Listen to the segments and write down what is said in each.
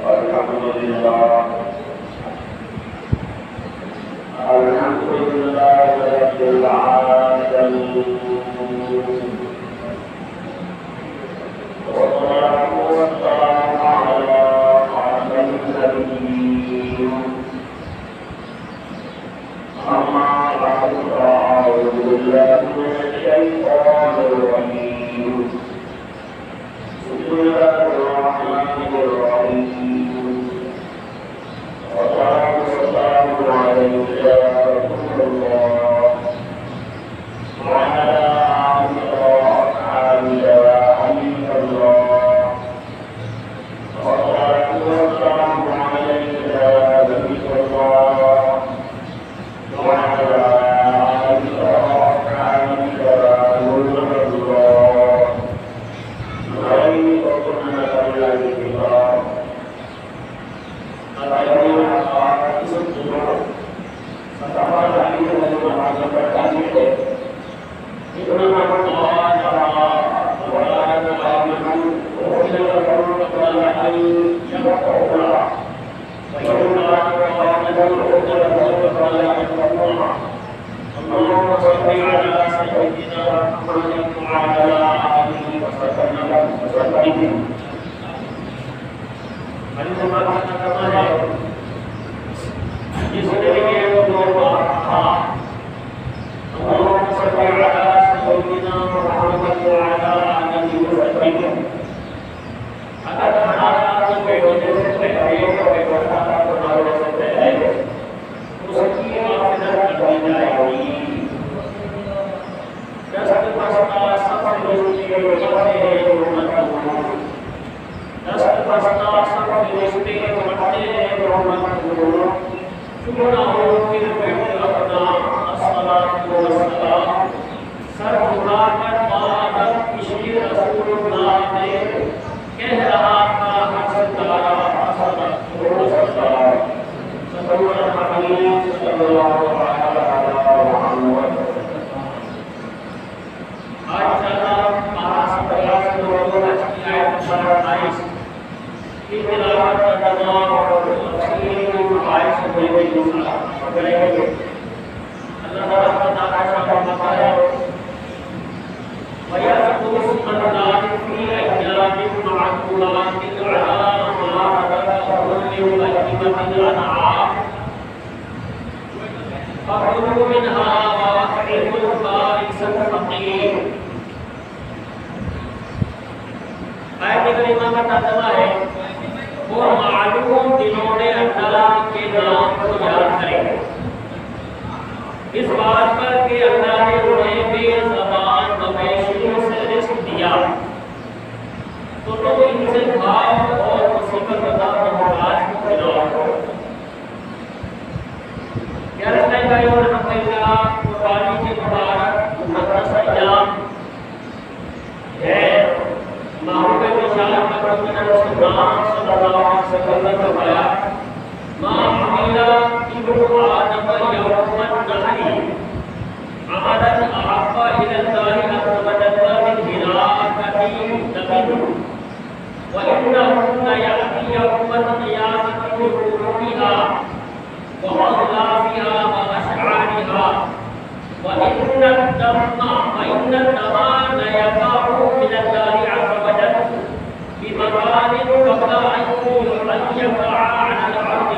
الحمد لله الحمد لله رب العالمين والصلاة والسلام على خاتم النبيين أما بعد فأعوذ بالله من الشيطان الرجيم بسم الله الرحمن الرحيم والصلاة والسلام عليك يا رسول الله وعلى آلك وأصحابك يا حبيب الله والصلاة والسلام عليك يا نبي الله وعلى آلك وأصحابك يا نور الله غير سنة الله اللهم صل على سيدنا محمد وعلى آله وسلم جس نے یہ دعا تھا اللهم صل على سيدنا محمد وعلى آله وسلم اگر ہمارا بیٹے سے پہلے تمہارے سے پہلے اس کی معافرت کی جائے گی دست بستا سب رشتے بڑھتے ہیں دست بستا سب رشتے بڑھتے ہیں شکر ہو پھر بیٹھ اپنا الصلاۃ والسلام سر اٹھا کر بادت عشق رسول اللہ نے کہہ رہا تھا حسن تارا حسن السلام صلی اللہ علیہ محمد آج اللہ مہاراج پریاس لوگوں کی آیت نمبر 28 کی تلاوت کا تمام اور تفسیر آیت سے بڑی بڑی کریں گے اللہ تعالیٰ کا فرماتا ہے وَيَذْكُرُ اسْمَ اللَّهِ فِي أَيَّامٍ مَّعْدُودَاتٍ عَلَىٰ مَا رَزَقَهُم مِّن بَهِيمَةِ الْأَنْعَامِ فَكُلُوا مِنْهَا وَأَطْعِمُوا الْبَائِسَ الْفَقِيرَ آیت کریمہ کا ترجمہ ہے اور معلوم دنوں میں اللہ کے نام کو یاد کریں اس بات پر کہ اللہ نے انہیں بے زبان مویشیوں سے رزق دیا تو تم ان سے کھاؤ اور مصیبت زدہ محتاج کو کھلاؤ یا رسول اللہ الحمدللہ قربانی کے مبارک مقدس ایام ہے محبوب بشارت مکرم رسول اللہ صلی اللہ علیہ وسلم نے فرمایا ما حمل ابن آدم یوم النحر عملا احب الى الله عز وجل من هلاكة دم وانهن ياتي يوم القيامة بقلوبها وأظلافها وأشعارها وإن الدم ليقع من الله عز وجل بمكان قبل أن يقع على الأرض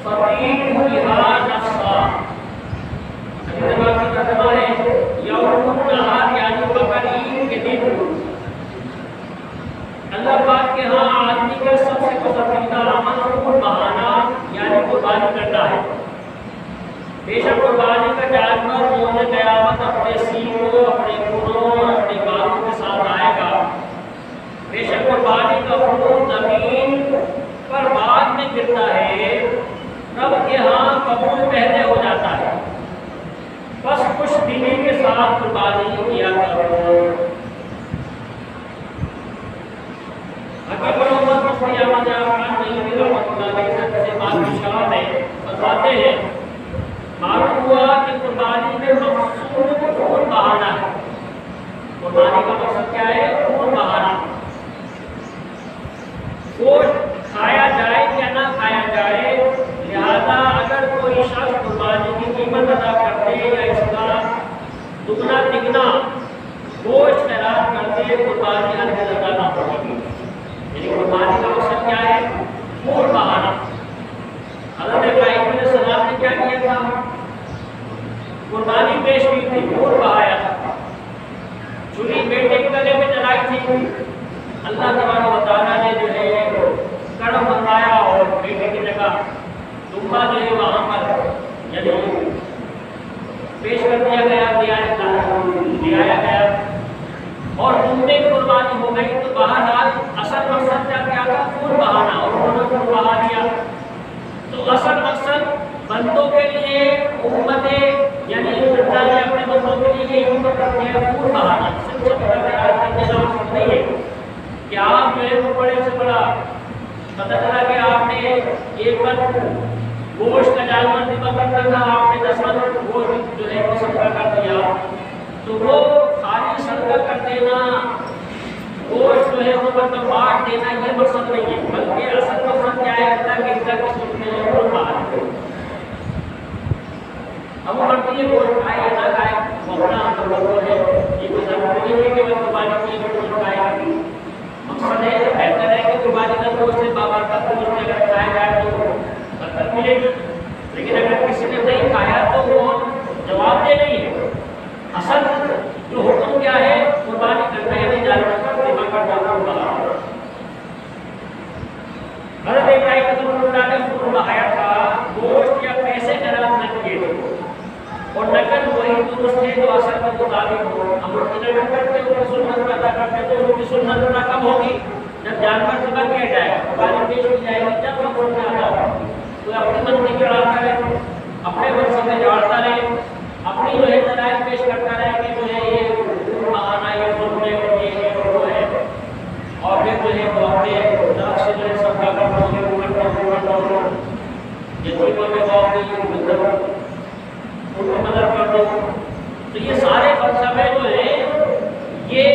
فطيب بها نفسا یوم النہار یعنی بقرعید کے دن اللہ پاک کے ہاں آدمی کا سب سے پسندیدہ عمل خون بہانا یعنی قربانی کرنا ہے بے شک قربانی کا جانور یوم قیامت اپنے سینگوں اپنے خونوں اور اپنے بالوں کے ساتھ آئے گا بے شک قربانی کا خون زمین پر بعد میں گرتا ہے رب کے ہاں قبول پہلے ہو جاتا ہے بس خوش دلی کے ساتھ قربانی کیا کرو اگر امت کو قیامت آخرت نہیں ملا اللہ علیہ سے بادشاہ نے بتاتے ہیں معلوم ہوا کہ قربانی میں مقصود خون بہانا ہے قربانی کا مقصد کیا ہے؟ خون بہانا گوشت بات کرتے ہیں قربانی الگ نہ ہوگی، یعنی قربانی کا مقصد کیا ہے؟ خون بہانا۔ حضرت ابراہیم علیہ السلام نے کیا کیا تھا؟ قربانی پیش کی تھی، خون بہایا تھا، چھری بیٹے کے گلے میں جلائی تھی، اللہ تبارک و تعالیٰ نے جو ہے کرم فرمایا اور بیٹے کی جگہ دمبا جو ہے وہاں پر یعنی پیش کر دیا گیا، دیا گیا اور دمبے کی قربانی ہو گئی۔ تو بہرحال اصل مقصد کیا تھا؟ خون بہانا، اور انہوں نے خون بہا دیا۔ تو اصل مقصد بندوں کے لیے امت یعنی اللہ نے اپنے بندوں کے لیے یہ حکم رکھا ہے خون بہانا، صرف نہیں ہے کہ آپ جو ہے وہ بڑے سے بڑا پتہ چلا کہ آپ نے ایک بار گوشت کا جانور ذبح کرنا تھا، آپ نے 10 بار گوشت جو ہے وہ صدقہ کر دیا، تو وہ خالی صدقہ کر دینا، گوشت جو ہے وہ مطلب بانٹ دینا، یہ مقصد نہیں ہے، بلکہ اصل مقصد کیا ہے؟ اللہ کے اطاعت کی صورت میں خون بہانا۔ اب وہ بڑھتی ہے گوشت کھائے یا نہ کھائے وہ اپنا ہم لوگوں ہے، یہ کوئی ضروری نہیں ہے کہ وہ قربانی کی گوشت کھائے، مقصد ہے بہتر ہے کہ قربانی کا گوشت سے بابرکت گوشت اگر کھایا جائے تو برکت ملے گی، لیکن اگر کسی نے نہیں کھایا تو وہ جواب دہ نہیں ہے۔ اصل جو حکم کیا ہے؟ قربانی کرنا یعنی جانور کا ذبح کرنا ہوگا۔ حضرت ابراہیم نے خون بہایا تھا، گوشت یا پیسے خراب نہ کیے تھے، اور نقل وہی درست ہے جو اصل کے مطابق ہو۔ ہم لوگ نقل کرتے ہیں، سنت پیدا کرتے ہیں، تو ان کی سنت نہ کم ہوگی جب جانور ذبح کیا جائے گا، قربانی پیش کی جائے گی، جب ہم لوگ آتا ہو تو اپنی منزل چڑھاتا رہے، اپنے منصب میں جوڑتا رہے، اپنی جو ہے دلائل پیش کرتا رہے کہ جو ہے یہ بہانا، یہ ظلم ہے، یہ وہ ہے، اور پھر جو ہے وہ اپنے طرف سے جو ہے سب کا کرنا ہے، وہ کرنا یہ کوئی میں بہت نہیں ان کو مدد کر دو۔ تو یہ سارے فلسفے جو ہیں یہ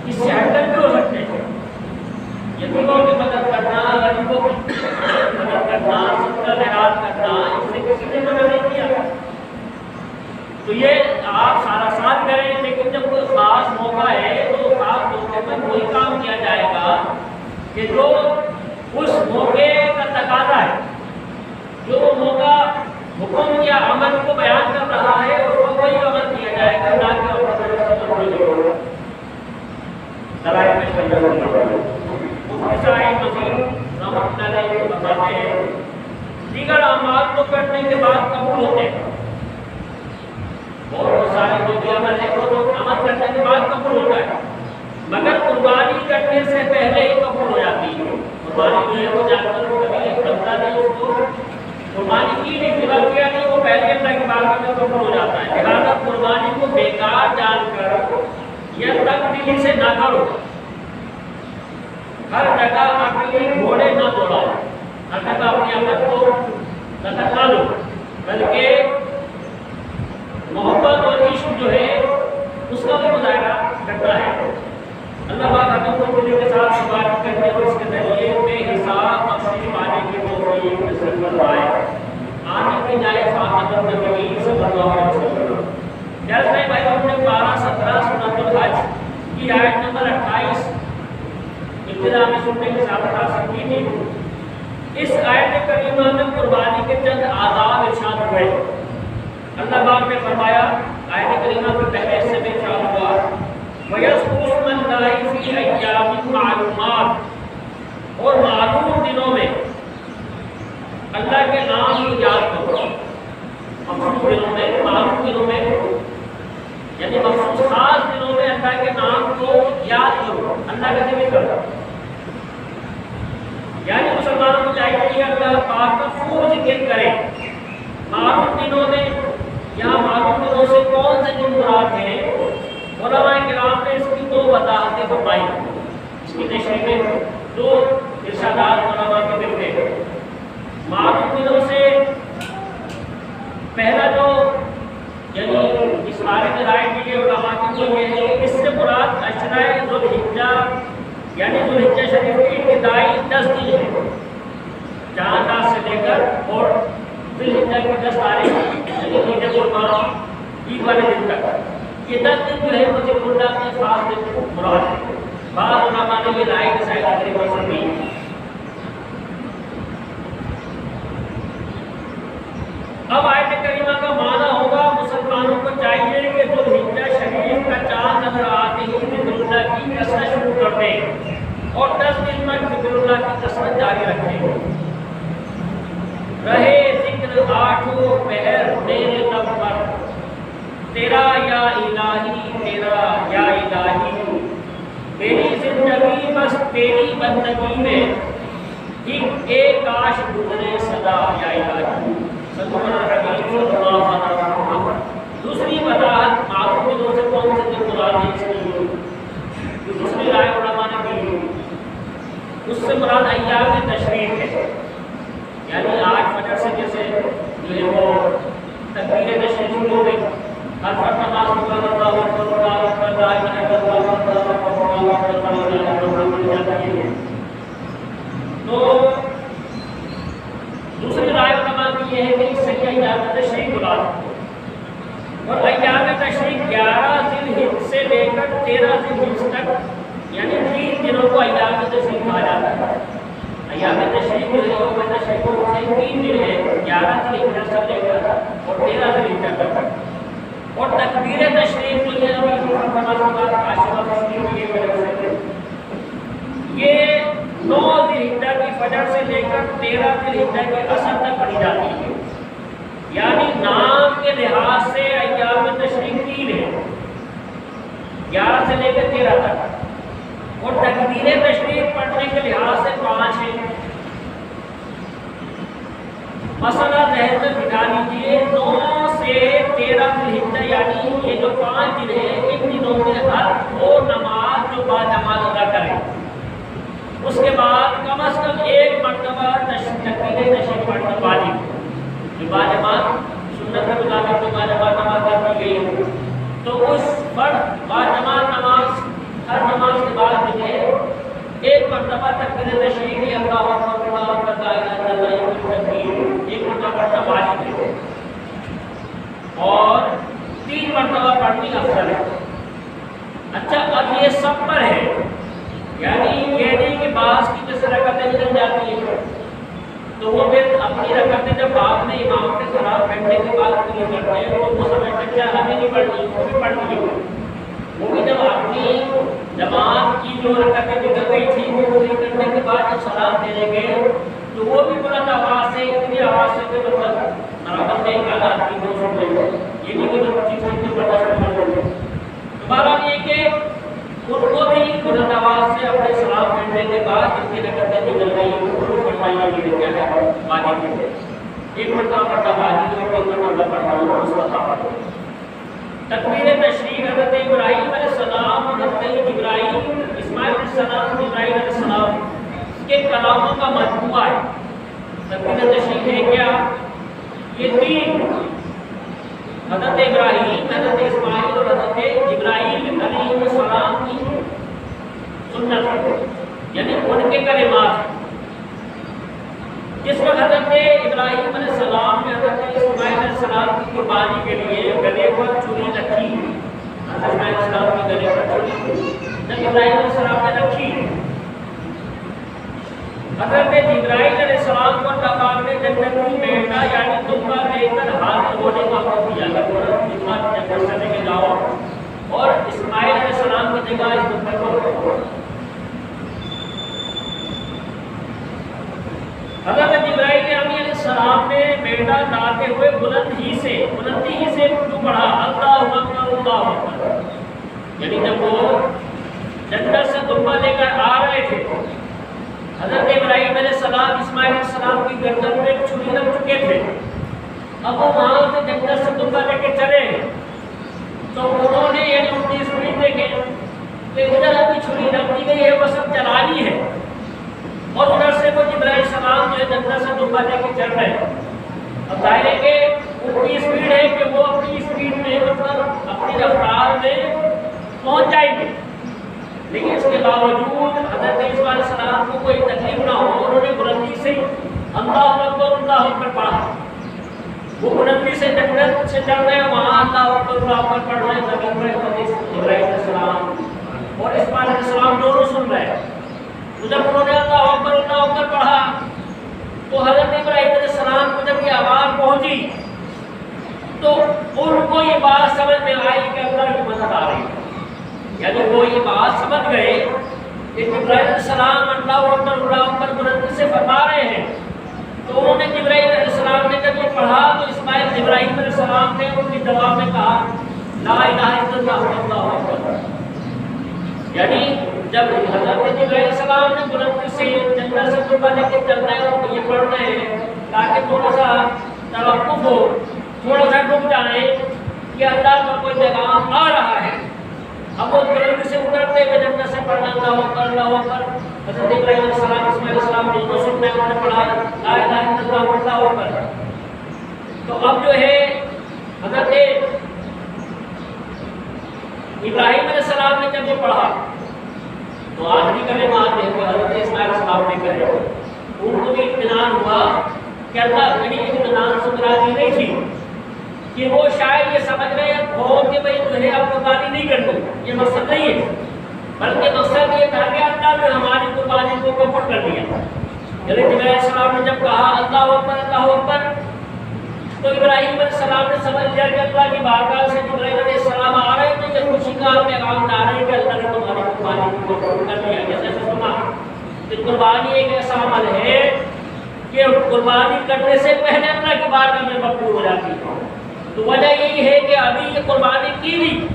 اس سے ہٹ کر بھی ہو سکتے ہیں، یتیموں کی مدد کرنا، غریبوں کی مدد کرنا، سب کا لحاظ کرنا، اس سے کسی نے مدد نہیں کیا۔ تو یہ آپ سارا سال کریں، لیکن جب کوئی خاص موقع ہے تو خاص موقع میں وہی کام کیا جائے گا کہ جو اس موقع کا تقاضا ہے، جو وہ موقع حکم یا عمل کو بیان کر رہا ہے، اس کو وہی عمل کیا جائے گا، نہ کہ اپنے طرف سے کوئی دلائل پیش کرنا ہوگا۔ مسائل مزید رحمۃ اللہ علیہ بتاتے ہیں دیگر اعمال کو کرنے کے بعد قبول ہوتے ہیں، بہت سارے جو بھی عمل ہے وہ عمل کرنے کے بعد قبول ہوتا ہے، مگر قربانی کرنے سے پہلے ہی قبول ہو جاتی ہے۔ قربانی جو ہے وہ جانور کو کبھی بنتا نہیں، اس کو قربانی کی نہیں، ذبح کیا نہیں، وہ پہلے اللہ کی بارگاہ میں قبول ہو جاتا ہے۔ لہٰذا قربانی کو بیکار جان کر یا تبدیلی سے نہ کرو، ہر جگہ عقلی گھوڑے نہ دوڑاؤ، ہر جگہ اپنی عقل کو نہ لو، بلکہ محبت اور عشق جو ہے اس کا بھی مظاہرہ کرنا ہے۔ اللہ پاک ہمیں کو دل کے ساتھ بات کرنے اور اس کے ذریعے بے حساب بخشش پانے کی توفیق نصیب فرمائے۔ آمین کی جائے حضرت نبی صلی اللہ علیہ وسلم۔ جیسے بھائی ہم نے 12-17 سورۃ الحج کی آیت نمبر 28 ابتدا میں سننے کے ساتھ حاصل کی تھی۔ اس آیت کریمہ میں قربانی کے چند آداب ارشاد ہوئے۔ اللہ پاک نے فرمایا، آیت کریمہ کے پہلے حصے میں ارشاد ہوا وَيَذْكُرُ اسْمَ اللَّهِ فِي أَيَّامٍ مَّعْلُومَاتٍ، اور معلوم دنوں میں اللہ کے نام کو یاد کرو۔ مخصوص دنوں میں، معلوم دنوں میں یعنی مخصوص خاص دنوں میں اللہ کے نام کو یاد کرو، اللہ کا ذکر کرو، یعنی مسلمانوں کو چاہیے کہ اللہ پاک کا خوب ذکر کریں۔ معلوم دنوں میں یا معلوم دنوں سے کون سے دن مراد ہیں؟ علماء کرام نے اس کی 2 وضاحتیں فرمائی، اس کی تشریح میں 2 ارشادات علماء کے ملتے ہیں۔ معلوم دنوں سے پہلا جو یعنی اس بارے میں رائے دی گئی علماء کی وہ یہ ہے کہ اس سے مراد اشرۂ ذوالحجہ یعنی ذوالحجہ شریف کی ابتدائی 10 دن ہیں، جہاں سے لے کر اور ذوالحجہ کی 10 تاریخ یعنی عید الفطر عید والے دن تک، یہ 10 دن جو ہے مجھے اللہ نے خاص مراد ہے. بعض علماء نے یہ رائے ڈیسائڈ طریقے سے بھی. اب آیت کریمہ کا معنی ہوگا مسلمانوں کو چاہیے کہ ذوالحجہ شریف کا چاند نظر آتے ہی ذکر اللہ کی کثرت شروع کر دیں اور 10 دن تک ذکر اللہ کی کثرت جاری رکھیں. رہے ذکر آٹھوں پہر میرے لب پر، تیرا یا الہی تیرا یا الہی، میری زندگی بس تیری بندگی میں ایک کاش گزرے صدا یا الہی. دوسری وضاحت معروف دو سے کون سے دن مراد ہے اس کی دوسری رائے علماء نے دی. اس سے مراد ایام تشریق ہے، یعنی آج فجر سے جیسے جو ہے وہ تکبیر تشریق شروع ہو گئی، ہر فرد نماز میں اللہ اکبر اللہ اکبر لا الہ الا اللہ اللہ اکبر لا الہ الا اللہ. تو دوسری رائے علماء کی یہ ہے کہ اس سے ایام تشریق مراد ہے، اور ایام تشریق 11 ذی الحجہ سے لے کر 13 ذی الحجہ تک، یعنی 3 دنوں کو ایام تشریق کہا جاتا ہے. ایام تشریق جو ہے وہ تشریق کو 3 دن ہے، 11 ذی الحجہ سے لے کر اور 13 ذی الحجہ تک. اور تکبیر تشریق جو ہے یہ 9 ذی الحجہ کی فجر سے لے کر 13 ذی الحجہ کے عصر تک پڑھی جاتی ہے. یعنی نام کے لحاظ سے ایام تشریق 3 ہے، 11 سے لے کر 13 تک، اور تکبیر تشریق پڑھنے کے لحاظ سے 5 ہے. مسئلہ ذہن میں بٹھا لیجیے، 9 سے 13 ذی الحجہ یعنی یہ جو 5 دن ہیں، ان دنوں میں ہر وہ نماز جو با جماعت ادا کرے، اس کے بعد کم از کم ایک مرتبہ تکبیر تشریق پڑھنا واجب ہے. جو با جماعت سنت کے مطابق جو با جماعت نماز ادا کی گئی ہے، تو اس پر با جماعت نماز ہر نماز کے بعد جو ہے ایک مرتبہ تکبیر تشریق کی اللہ اکبر اللہ اکبر لا الہ الا اللہ ایک مرتبہ پڑھنا واجب ہے، اور 3 مرتبہ پڑھنی افضل ہے. اچھا، اب یہ سب پر ہے، یعنی یہ نہیں کہ بعض کی جیسے رکعتیں نکل جاتی ہیں تو وہ پھر اپنی رکعتیں جب آپ نے امام کے خلاف بیٹھنے کے بعد پوری کرتے ہیں تو وہ سمجھتے ہیں کہ ہمیں نہیں پڑھنی، وہ بھی پڑھنی ہے. وہ بھی جب اپنی جماعت کی جو رکعتیں نکل گئی تھی وہ پوری کرنے کے بعد جب سلام دینے گئے تو وہ بھی بلند آواز سے اتنی آواز سے کہ مطلب برابر میں ایک آدھا آدمی کو سن لیں، یہ نہیں کہ مطلب چیز کو برداشت کر لیں. دوبارہ یہ کہ ان کو بھی بلند آواز سے اپنے سلام پھیرنے کے بعد جن کی رکعتیں نکل گئی ان کو پڑھنا یہ کیا ہے واجب ہے. ایک مرتبہ پڑھنا واجب ہے اور ایک مرتبہ پڑھنا مستحب ہے. تکبیر تشریق حضرت ابراہیم علیہ السلام، حضرت ابراہیم اسماعیل علیہ السلام، ابراہیم علیہ السلام کے کلاموں کا مجموعہ ہے. تکبیر تشریق ہے کیا؟ یہ 3 حضرت ابراہیم، حضرت اسماعیل اور حضرت ابراہیم علیہ السلام کی سنت ہے، یعنی ان کے کلمات. جس وقت حضرت ابراہیم علیہ السلام نے حضرت اسماعیل علیہ السلام کی قربانی کے لیے گلے پر چوری رکھی، حضرت اسماعیل علیہ السلام کی گلے پر چوری جب ابراہیم علیہ السلام نے رکھی، حضرت جبرائیل علیہ السلام کو تقاب نے جنت کی بیٹا یعنی دمبا لے کر ہاتھ دھونے کا حکم دیا کہ جنت سے لے کے جاؤ اور اسماعیل علیہ السلام کی جگہ اس دمبے کو رکھو. حضرت جبرائیل علیہ السلام نے بیٹا لاتے ہوئے بلندی ہی سے اردو پڑھا اللہ اکبر اللہ اکبر. یعنی جب وہ جنت سے دمبا لے کر آ رہے تھے حضرت ابراہیم علیہ السلام اسماعیل علیہ السلام کی گردن میں چھری لگ چکے تھے. اب وہ وہاں سے جنت سے دمبا لے کے چلے تو انہوں نے یعنی ان کی سنی دیکھے کہ ادھر ابھی چھری رکھ دی گئی ہے وہ سب چلانی ہے اور ادھر سے وہ جبرائیل السلام جو ہے جنت سے دمبا لے کے چل رہے ہیں. اب ظاہر ہے کہ ان کی اسپیڈ ہے کہ وہ اپنی اسپیڈ میں مطلب اپنی رفتار میں پہنچ جائیں گے، لیکن اس کے باوجود حضرت عیسیٰ علیہ السلام کو کوئی تکلیف نہ ہو انہوں نے بلندی سے اللہ اکبر پڑھا. وہ بلندی سے جنت سے چل رہے ہیں وہاں اللہ اکبر پڑھ رہے ہیں زمین پر حضرت ابراہیم علیہ السلام اور اس تو جب انہوں نے اللہ اکبر پڑھا تو حضرت ابراہیم علیہ السلام کو جب یہ آواز پہنچی تو ان کو یہ بات سمجھ میں آئی کہ اللہ کی مدد آ رہی ہے، یعنی وہ یہ بات سمجھ گئے کہ ابراہیم علیہ السلام اللہ اکبر بلندی سے فرما رہے ہیں۔ تو انہوں نے ابراہیم علیہ السلام نے جب یہ پڑھا تو اسماعیل ابراہیم علیہ السلام نے ان کی جواب میں کہا لا الہ الا اللہ اللہ اکبر، یعنی جب حضرت ابراہیم علیہ السلام نے بلندی سے جنگل سے قربا لے کے چل رہے ہیں تو یہ پڑھ رہے ہیں تاکہ تھوڑا سا توقف ہو، تھوڑا سا رک جائیں کہ اللہ کا کوئی پیغام آ رہا ہے۔ اب وہ بلندی سے اترتے ہوئے جنگل سے پڑھنا اللہ اکبر حضرت ابراہیم علیہ السلام اسماعیل علیہ السلام دونوں سن رہے ہیں، انہوں نے پڑھا لا الہ الا اللہ اکبر۔ تو اب جو ہے حضرت ابراہیم علیہ السلام نے جب یہ پڑھا تو آخری کلمات دیکھو حضرت اسماعیل علیہ السلام نے کہے، ان کو بھی اطمینان ہوا کہ اللہ میری اطمینان سے مرادی نہیں تھی کہ وہ شاید یہ سمجھ رہے ہو کہ بھائی تمہیں اب قربانی نہیں کرنی، یہ مقصد نہیں ہے، بلکہ مقصد یہ تھا کہ اللہ نے ہماری قربانی کو قبول کر لیا۔ حضرت ابراہیم علیہ السلام نے جب کہا اللہ اکبر تو ابراہیم علیہ السلام نے سمجھ لیا کہ اللہ کی بارگاہ سے ابراہیم علیہ السلام آ رہے ہیں تو یہ خوشی کا پیغام لا رہے ہیں کہ اللہ نے تمہاری قربانی کو قبول کر لیا۔ جیسے سنا کہ قربانی ایک ایسا عمل ہے کہ قربانی کرنے سے پہلے اللہ کی بارگاہ میں مقبول ہو جاتی ہے۔ تو وجہ یہی ہے کہ ابھی یہ قربانی کی نہیں،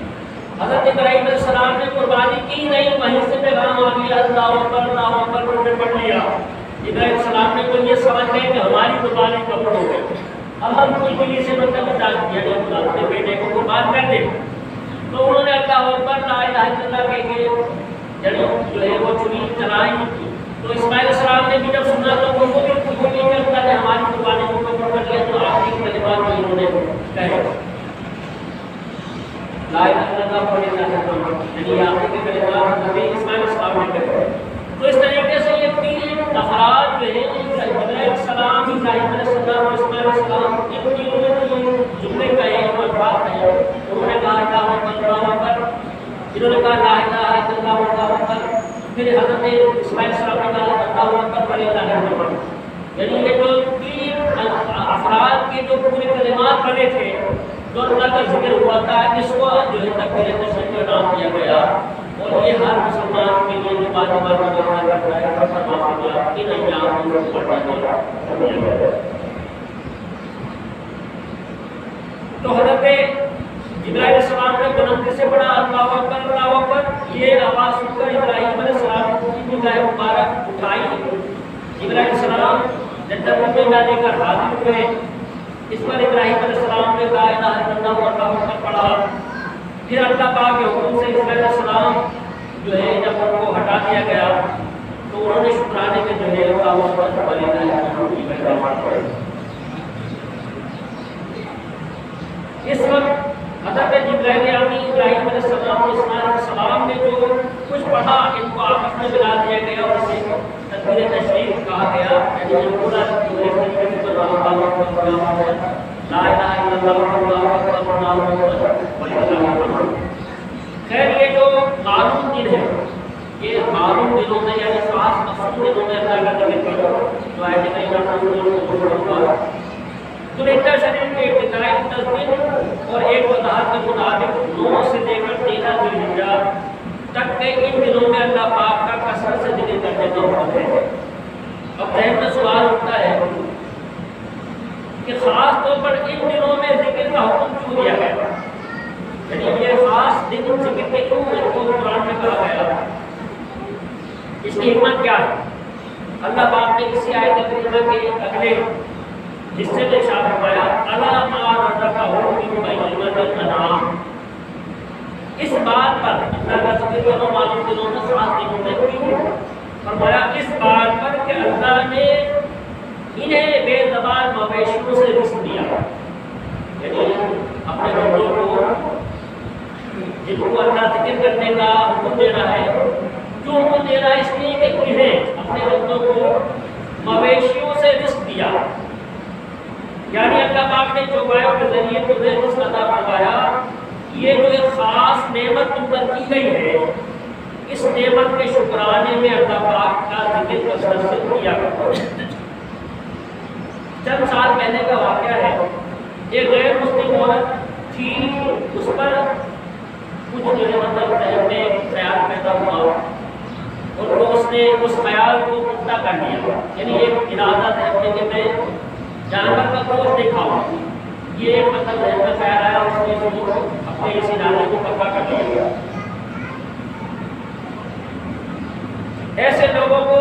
حضرت ابراہیم علیہ السلام نے قربانی کی نہیں، وہیں سے پیغام آ گیا اللہ اکبر انہوں نے پڑھ لیا۔ ابراہیم علیہ السلام نے تو یہ سمجھ گئے کہ ہماری قربانی قبول ہو گئی، اب ہم کوئی بلی سے مطلب بتا دیا کہ اپنے بیٹے کو قربان کر دیں۔ تو انہوں نے اللہ اکبر لا الہ الا اللہ کہہ کے جو ہے وہ چھری چلائی۔ تو اسماعیل علیہ السلام نے بھی جب سنا تو وہ بھی خوشی ہوئی کہ اللہ نے ہماری قربانی کو قبول کر لیا۔ تو آخری کلمات میں انہوں نے کہے لا الہ الا اللہ پڑھنا ہے، یعنی آخری کلمات نبی اسماعیل علیہ السلام نے کہے۔ تو اس طریقے سے یہ تین افراد جو ہیں ابراہیم علیہ السلام اور اسماعیل علیہ السلام ان تینوں نے جو جملے کہے اور بات کہے، انہوں نے کہا اللہ اکبر، انہوں نے کہا لا الہ الا اللہ اکبر، پھر حضرت اسماعیل علیہ السلام نے کہا اللہ اکبر وللہ الحمد۔ یعنی یہ جو تین افراد کے جو پورے کلمات بنے تھے جو اللہ کا ذکر ہوا تھا، اس کو جو ہے تکبیر تشریق کا نام دیا گیا۔ اور یہ ہر مسلمان کے لیے جو بات کرتا ہے ان انجام کو پڑھنا چاہیے۔ تو حضرت ابراہیم علیہ السلام نے بلندی سے پڑھا اللہ اکبر، یہ آواز سن کر ابراہیم علیہ السلام کی نگاہ مبارک اٹھائی۔ ابراہیم علیہ السلام جنت میں جانے کر حاضر ہوئے، اس پر ابراہیم علیہ السلام نے لا الہ الا اللہ اکبر پڑھا۔ پھر اللہ پاک کے حکم سے اسماعیل علیہ السلام جو ہے جب ان کو ہٹا دیا گیا تو انہوں نے شکرانے میں جو ہے اللہ اکبر وللہ الحمد کی کلمات پڑھی۔ اس وقت حضرت ابراہیم علیہ السلام اور اسماعیل علیہ السلام نے جو کچھ پڑھا ان کو آپس میں ملا دیا گیا اور اسے تکبیر تشریق کہا گیا، یعنی پورا لا الہ الا اللہ اللہ اکبر۔ خیر یہ جو معلوم دن ہے، یہ معلوم دنوں میں یعنی خاص مخصوص دنوں میں اللہ کا ذکر کرو جو آیت کریمہ ذوالحجہ شریف کے ابتدائی 10 دن اور ایک وضاحت کے مطابق 9 سے لے کر 13 ذوالحجہ تک کے ان دنوں میں اللہ پاک کا کثرت سے ذکر کرنے کا حکم ہے۔ اب ذہن میں سوال اٹھتا ہے کہ خاص طور پر ان دنوں میں ذکر کا حکم کیوں دیا گیا، یعنی یہ خاص دن ذکر کے کیوں ان کو قرآن میں کہا گیا، اس کی حکمت کیا ہے؟ اللہ پاک نے کسی آیت کریمہ کے اگلے حصے میں ارشاد فرمایا الا ما رزقہ من بہیمۃ الانعام، اس بات پر اللہ کا ذکر کرو معلوم دنوں میں خاص دنوں میں کیوں فرمایا، اس بات پر کہ اللہ نے انہیں بے زبان مویشیوں سے رزق دیا، یعنی اپنے بندوں کو جن کو اللہ ذکر کرنے کا حکم دے رہا ہے، جو حکم دے رہا ہے اس لیے کہ انہیں اپنے بندوں کو مویشیوں سے رزق دیا، یعنی اللہ پاک نے جو گایوں کے ذریعے تمہیں رزق عطا فرمایا، یہ جو ایک خاص نعمت تم پر کی گئی ہے، اس نعمت کے شکرانے میں اللہ پاک کا ذکر کثرت سے کیا کرتا ہے۔ چند سال پہلے کا واقعہ ہے، ایک غیر مسلم عورت تھی، اس پر کچھ جو ہے مطلب ذہن میں خیال پیدا ہوا اور وہ اس نے اس خیال کو پختہ کر لیا، یعنی ایک ارادہ تھا کہ میں جانور کا گوشت نہیں کھاؤں، یہ ایک مطلب ذہن میں خیال آیا، اس نے اس کو اپنے اس ارادے کو پکا کر لیا۔ ایسے لوگوں کو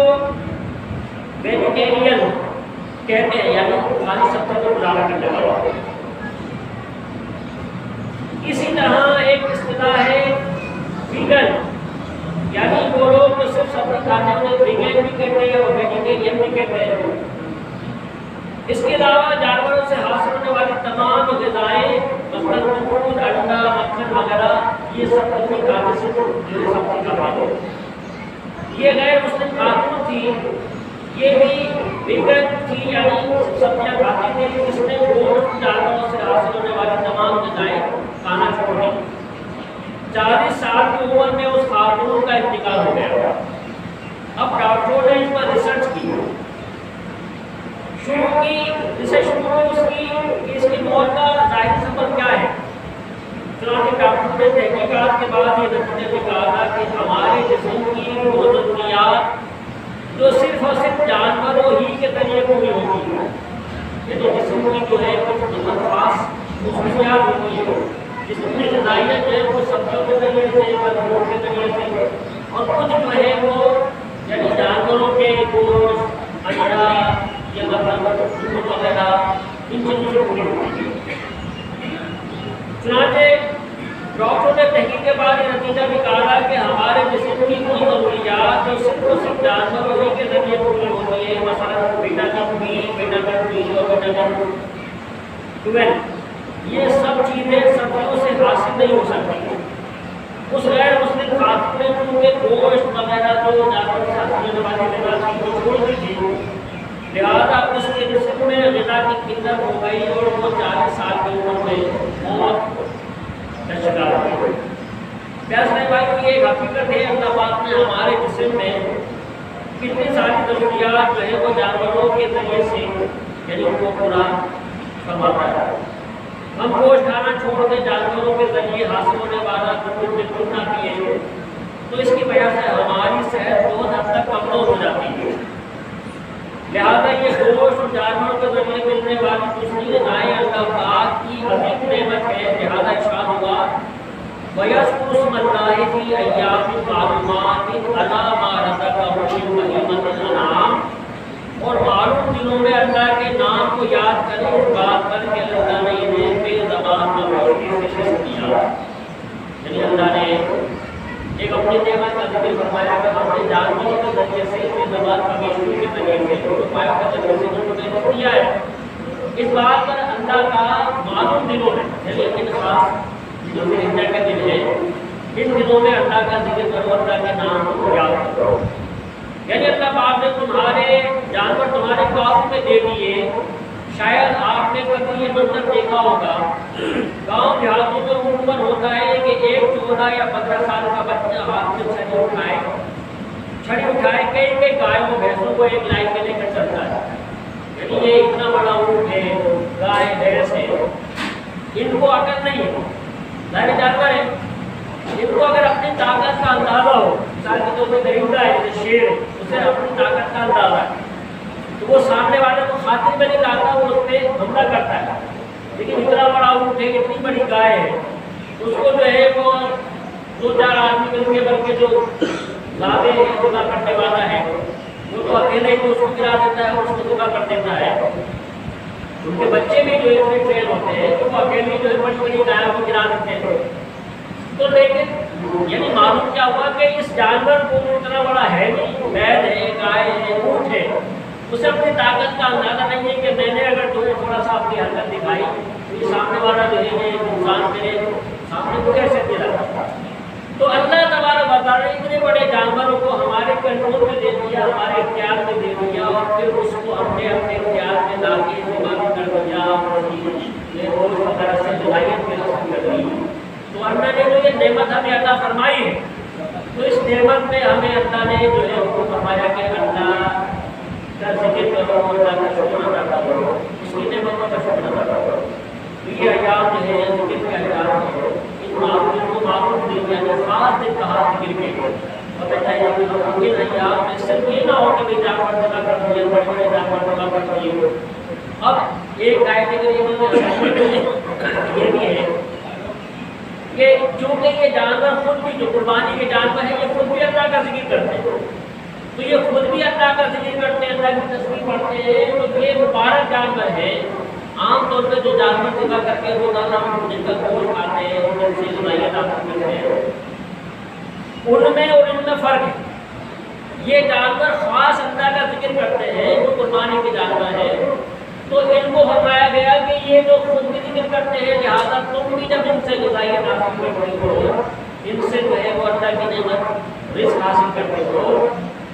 ویجیٹیرین کہتے ہیں، یعنی خالی سبزی کو گزارا کرنے والا۔ اسی طرح ایک اصطلاح ہے ویگن، یعنی وہ لوگ جو صرف سبزی کھاتے ہیں انہیں ویگن بھی کہتے ہیں اور ویجیٹیرین بھی کہتے ہیں۔ اس کے علاوہ جانوروں سے حاصل ہونے والی تمام غذائیں مثلاً دودھ، انڈا، مکھن وغیرہ یہ سب سبزی کھانے سے سبزی کا کھاتے ہیں۔ یہ غیر مسلم خاتون تھی، یہ بھی ویگن تھی، یعنی سبزیاں کھاتی تھی، اس نے گوشت جانوروں سے حاصل ہونے والی تمام غذائیں کھانا چھوڑ دی۔ 40 سال کی عمر میں اس خاتون کا انتقال ہو گیا۔ اب ڈاکٹروں نے اس پر ریسرچ کی، ریسرچ شروع اس کی کہ اس کی موت کا ظاہری سبب کیا ہے۔ چنانچہ ڈاکٹروں نے تحقیقات کے بعد یہ نتیجہ نکالا کہ ہمارے جسم کی وہ ضروریات جو صرف اور صرف جانوروں ہی کے ذریعے پوری ہوتی ہے، یعنی جسم کی جو ہے کچھ خاص خصوصیات ہوتی ہے، جسم کی غذائیت جو ہے وہ سبزیوں کے ذریعے سے، پھلوں کے ذریعے سے، اور کچھ جو ہے وہ یعنی جانوروں کے گوشت، انڈا یا دودھ وغیرہ ان چیزوں سے پوری ہوتی ہے۔ چنانچہ ڈاکٹروں نے تحقیق کے بعد یہ نتیجہ نکالا کہ ہمارے جسم کی کوئی ضروریات جو صرف اور صرف جانوروں ہی کے ذریعے پوری ہوتی ہے، مثلا وٹامن بی، وٹامن ڈی اور وٹامن 12، یہ سب چیزیں سبزیوں سے حاصل نہیں ہو سکتی۔ اس غیر مسلم خاتون نے چونکہ گوشت وغیرہ جو جانوروں سے حاصل ہونے والی غذا تھی وہ چھوڑ دی تھی، لہٰذا اس کے جسم میں غذا کی قلت ہو گئی اور وہ 40 سال کی عمر میں موت کا شکار ہو گئی۔ پیارے بھائی، یہ ایک حقیقت ہے، اللہ پاک نے ہمارے جسم میں کتنی ساری ضروریات جو ہے وہ جانوروں کے ذریعے سے یعنی ان کو پورا فرماتا ہے۔ ہم گوشت کھانا چھوڑ کے جانوروں کے ذریعے حاصل ہونے والا دودھ بالکل نہ پیے تو اس کی وجہ سے ہماری صحت بہت حد تک کمزور ہو جاتی ہے۔ لہٰذا یہ گوشت اور جانوروں کے ذریعے ملنے والی دوسری غذائیں اللہ پاک کی عظیم نعمت ہے، لہٰذا ارشاد ہوا وَيَذْكُرُ اسْمَ اللَّهِ فِي أَيَّامٍ مَّعْلُومَاتٍ عَلَىٰ مَا رَزَقَهُم مِّن بَهِيمَةِ الْأَنْعَامِ، اور معلوم دنوں میں اللہ کے نام کو یاد کریں اس بات پر کہ اللہ نے انہیں بے زبان مویشی سے رزق دیا، یعنی اللہ نے ایک اپنی نعمت کا ذکر فرمایا کہ ہم نے جانوروں کے ذریعے سے بے زبان مویشی کے ذریعے سے پایا کا ذریعے سے جو رزق دیا ہے، اس بات پر اللہ کا معلوم دنوں میں یعنی ان خاص جو ذلحجہ کا دن ہے، ان دنوں میں اللہ کا ذکر کرو، اللہ کا نام کو یاد کرو، یعنی اللہ پاک نے تمہارے جانور تمہارے قابو میں دے دیے۔ شاید آپ نے کبھی یہ منظر دیکھا ہوگا، گاؤں دیہاتوں میں عموماً ہوتا ہے کہ ایک 14 یا 15 سال کا بچہ ہاتھ میں چھڑی اٹھائے کئی گایوں بھینسوں کو ایک لائن میں لے کر چلتا ہے، یعنی یہ اتنا بڑا اونٹ ہے، گائے بھینس ہے، ان کو عقل نہیں ہے، ظاہر جانور ہے، ان کو اگر اپنی طاقت کا اندازہ ہو، مثال کے طور پہ درندہ ہے جیسے شیر ہے، اسے اپنی طاقت کا اندازہ ہے تو وہ سامنے والے کو خاطر میں نہیں لاتا، وہ اس پہ حملہ کرتا ہے۔ لیکن اتنا بڑا اونٹ ہے، اتنی بڑی گائے ہے، اس کو جو ہے وہ 2-4 آدمی مل کے بلکہ جو زیادہ دھوکہ کرنے والا ہے وہ تو اکیلے ہی اس کو گرا دیتا ہے اور اس کو دھوکہ کر دیتا ہے۔ ان کے بچے بھی جو اتنے ٹرین ہوتے ہیں تو وہ اکیلے جو بڑی بڑی گائے کو گرا دیتے ہیں۔ تو لیکن یعنی معلوم کیا ہوا کہ اس جانور کو اتنا بڑا ہے نہیں، بیل ہے، گائے ہے، اونٹ ہے، اسے اپنی طاقت کا اندازہ نہیں ہے کہ میں نے اگر تھوڑا سا اپنی حرکت دکھائی تو یہ سامنے والا جو ہے انسان میرے سامنے کو کیسے دے رہا۔ تو اللہ تبارک و تعالیٰ نے اتنے بڑے جانوروں کو ہمارے کنٹرول میں دے دیا، ہمارے اختیار میں دے دیا، اور پھر اس کو ہم نے اپنے اختیار میں لا کے استعمال کر دیا اور وغیرہ سے غذائیت میں حاصل کر دی۔ تو اللہ نے جو یہ نعمت ہمیں عطا فرمائی ہے تو اس نعمت میں ہمیں اللہ نے جو ہے حکم فرمایا کہ اللہ کا ذکر کرو، اللہ کا شکر ادا کرو، اس کی نعمتوں کا شکر ادا کرو۔ یہ ایام جو ہے ذکر کے ایام ہے، ان معروف کو معروف دن یعنی خاص دن کہا ذکر کے، اور بتائیے کہ ان ایام میں صرف یہ نہ ہو کہ جانور دعا کر دیے، بڑے بڑے جانور دعا کر دیے۔ اب ایک کیٹیگری یہ بھی ہے کہ چونکہ یہ جانور خود بھی جو قربانی کے جانور ہیں یہ خود بھی اللہ کا ذکر کرتے ہیں، تو یہ خود بھی اللہ کا ذکر کرتے ہیں، اللہ کی تسبیح پڑھتے ہیں، تو یہ مبارک جانور ہے۔ عام طور پہ جو جانور ذبح کر کے روزانہ جن کا گوشت کھاتے ہیں، ان سے غذائیت حاصل کرتے ہیں، ان میں اور ان میں فرق ہے۔ یہ جانور خاص اللہ کا ذکر کرتے ہیں جو قربانی کے جانور ہیں، تو ان کو فرمایا گیا کہ یہ جو خود بھی ذکر کرتے ہیں، لہٰذا تم بھی جب ان سے غذائیت حاصل کرتے ہو، ان سے جو ہے وہ اللہ کی نعمت رزق حاصل کرتے ہو،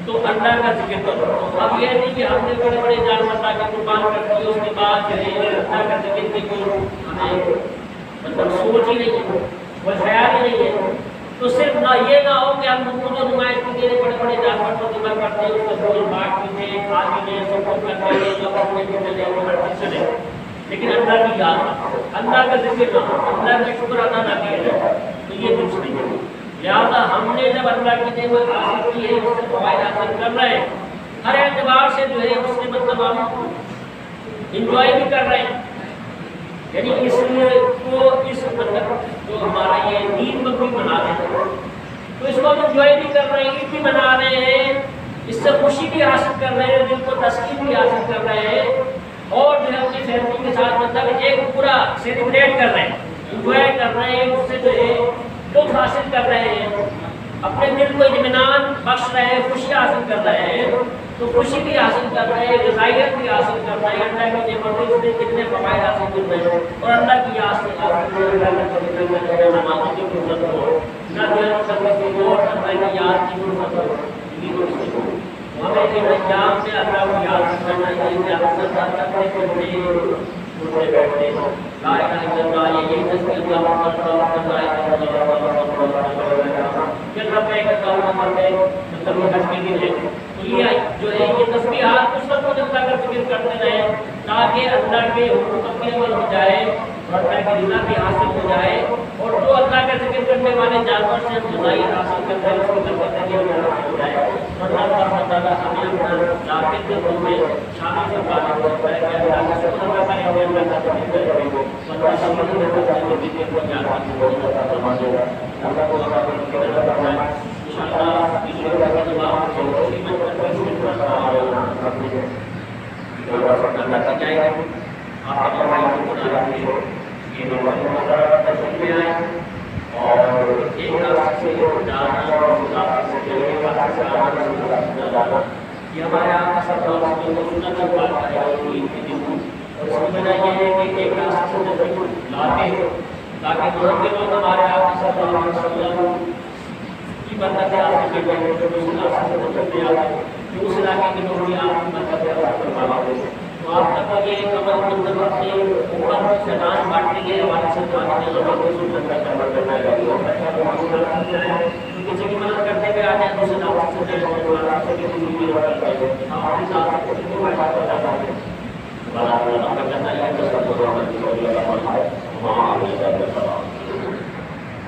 تو اللہ کا ذکر کرو۔ اب یہ نہیں کہ ہم نے بڑے بڑے جانور لا کے قربان کر دیے، اس کے بعد جو ہے اللہ کا ذکر کی کوئی ہمیں مطلب سوچ ہی نہیں ہے، کوئی خیال ہی نہیں ہے۔ تو صرف نہ یہ نہ ہو کہ ہم ان کو جو نمائش کے لیے بڑے بڑے جانور کو ذبح کرتے ہیں، اس کو گوشت بانٹ دیتے ہیں، کھا بھی لیں، سب کچھ کرتے ہیں، جو اپنے بھی چلے وہ ہر چیز چلے، لیکن اللہ کی یاد، اللہ کا ذکر نہ ہو، اللہ کا شکر ادا نہ کیا جائے، تو یہ کچھ نہیں ہے۔ لہٰذا ہم نے جب اللہ کی نعمت حاصل کی ہے، اس سے فوائد حاصل کر رہے ہیں، ہر اعتبار سے جو ہے اس سے مطلب ہم انجوائے بھی کر رہے ہیں، یعنی اس کو اس مطلب جو ہمارا یہ عید بھی منا رہے ہیں، تو اس کو ہم انجوائے بھی کر رہے ہیں، عید بھی منا رہے ہیں، اس سے خوشی بھی حاصل کر رہے ہیں، دل کو تسکین بھی حاصل کر رہے ہیں، اور جو ہے اپنی فیملی کے ساتھ مطلب ایک پورا سیلیبریٹ کر رہے ہیں، انجوائے کر رہے ہیں، اس سے جو ہے لطف حاصل کر رہے ہیں، اپنے دل کو اطمینان بخش رہے ہیں، خوشی حاصل کر رہے ہیں، تو خوشی بھی حاصل کر رہے ہیں، غذائیت بھی حاصل کر رہے ہیں، اللہ کی نعمتوں سے کتنے فوائد حاصل کر رہے ہیں، اور اللہ کی یاد سے نمازوں کی فرصت ہو، نہ دنوں کی اور اللہ کی یاد کی فرصت ہو، ہمیں ان ایام میں اللہ کو یاد کرنا چاہیے کہ ہم کرتے اٹھتے بیٹھتے لا الہ الا اللہ، یہی تذکیر اللہ کرتا ہوں، لا الہ الا اللہ پھر رب ایک اللہ مرتے مطلب یہ حج کے دن ہے، تو یہ جو ہے یہ تسبیحات اس وقت کو اللہ کا ذکر کرتے رہیں تاکہ اللہ کے حکم پر عمل ہو جائے اور اللہ کی رضا بھی حاصل ہو جائے، اور جو اللہ کا ذکر کرنے والے جانور سے غذائیت حاصل کرتے ہیں اس کی برکت بھی ہو جائے، اور اللہ تعالیٰ ہمیں اپنا ذاکر کے دل میں شامل کروانا ہوتا ہے کہ اللہ کا شکر ادا کریں اور اللہ کا ذکر کریں، اللہ سمجھ میں کرتے ہیں ذکر کو یاد رکھیں، اللہ فرما دے گا، اللہ کو اللہ کا ذکر ادا کرنا ہے انشاءاللہ۔ اس جگہ کا جواب سے اسی میں تشکر کرتا ہے اللہ کا جائے گا آپ کا بھائی کو بنا رکھے یہ نمبر تشکر میں آئے اور ایک راستے سے جانا اور راستے سے چلنے کا جانا، یہ ہمارے آپ کا سب سنت کی بات ہے عید کے دن، اور اس کی وجہ یہ ہے کہ ایک راستے سے تشریف لاتے ہیں تاکہ دور کے لوگ ہمارے آپ کا سب کی برکتیں حاصل کر لیں، جو اس راستے سے تشریف آتے ہیں جو اس علاقے کے لوگ بھی آپ کی برکتیں حاصل کرواتے ہیں، تو آپ تک یہ کمر مطلب اپنے اوپر شیطان بانٹنے کے حوالے سے بانٹنے لوگوں کو سنت کا کمر کرنا ہے، کسی کی مدد کرتے ہوئے آ جائیں تو سے دعوت سے اپنے ساتھ